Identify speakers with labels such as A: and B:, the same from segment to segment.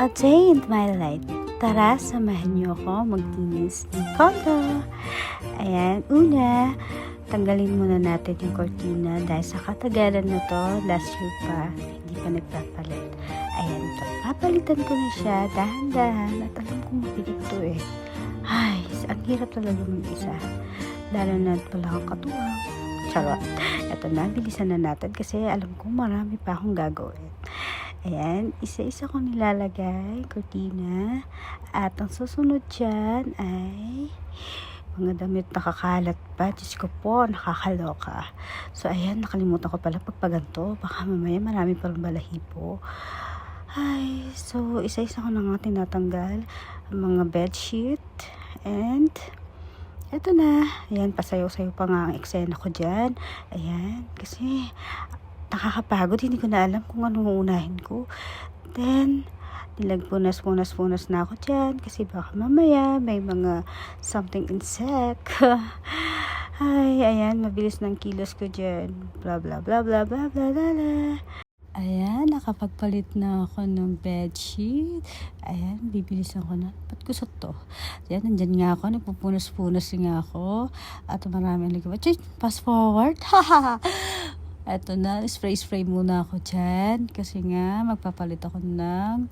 A: A day in my life. Tara, samahan niyo ako magtinis ng kondo. Ayan, una, tanggalin muna natin yung cortina dahil sa katagalan na to, last year pa, hindi pa nagpapalit. Ayan, papalitan ko na siya, dahan-dahan, at alam kong mabigat to eh. Ay, ang hirap talaga mag-isa. Lalo na wala kang katuwang. Charot. Ito na, bilisan na natin kasi alam ko marami pa akong gagawin. Ayan, isa-isa ko nilalagay, cortina. At ang susunod dyan ay mga damit nakakalat pa. Diyos ko po, nakakaloka. So, ayan, nakalimutan ko pala pagpaganto. Baka mamaya marami palang balahibo. Ay, so, isa-isa ko na nga tinatanggal ang mga bedsheet. And eto na. Ayan, pasayaw-sayaw pa nga ang eksena ko dyan. Ayan, kasi nakakapagod. Hindi ko na alam kung anong uunahin ko. Then, nilagpunas-punas na ako dyan kasi baka mamaya may mga something insect. Ay, ayan, mabilis ng kilos ko dyan. Blah, blah, blah, blah, blah, blah, blah, blah. Ayan, nakapagpalit na ako ng bedsheet. Ayan, bibilisan ko na. Ba't kusot to? Ayan, nandyan nga ako. Nagpupunas-punas nga ako. At maraming ligaw. Fast forward. Haha. Eto na, spray muna ako dyan. Kasi nga, magpapalit ako ng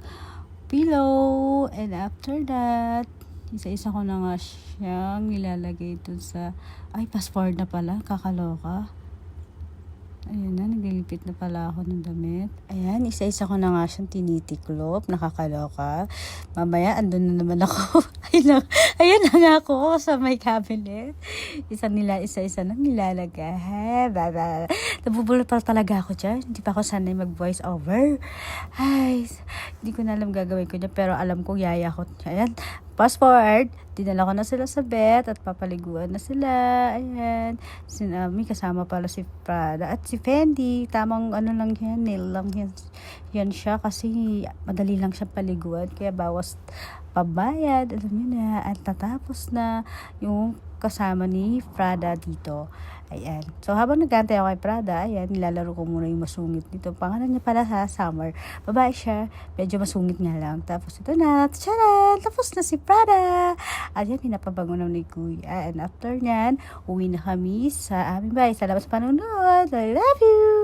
A: pillow. And after that, isa-isa ko na nga siyang nilalagay dun sa... Ay, fast forward na pala. Kakaloka. Ayun na, naglilipit na pala ako ng damit. Ayan, isa-isa ko na nga siyang tinitiklop. Nakakaloka. Mamaya, andun na naman ako. Ayun na nga ako sa may cabinet. Isa-isa na nilalagay. Nabubulot pa talaga ako dyan. Hindi pa ako sanay mag-voice over. Ay, hindi ko na alam gagawin ko dyan. Pero alam ko, yaya ko. Ayan, fast forward. Dinala ko na sila sa bed at papaliguan na sila. Ayan. May kasama pala si Prada at si Fendi. Tamang ano lang yan, nail lang yan. Yan siya kasi madali lang siya paliguan. Kaya bawas pabayad. Alam niyo na. At tatapos na yung kasama ni Prada dito. Ayan. So, habang nagkantay ako kay Prada, ayan, nilalaro ko muna yung masungit dito. Pangalan niya pala sa Summer. Babae siya. Medyo masungit nga lang. Tapos ito na. Tcharan! Tapos na si Prada. Ayan, pinapabango na ni Kuya. And after nyan, uwi na kami sa aming bahay. Salamat sa panonood. I love you!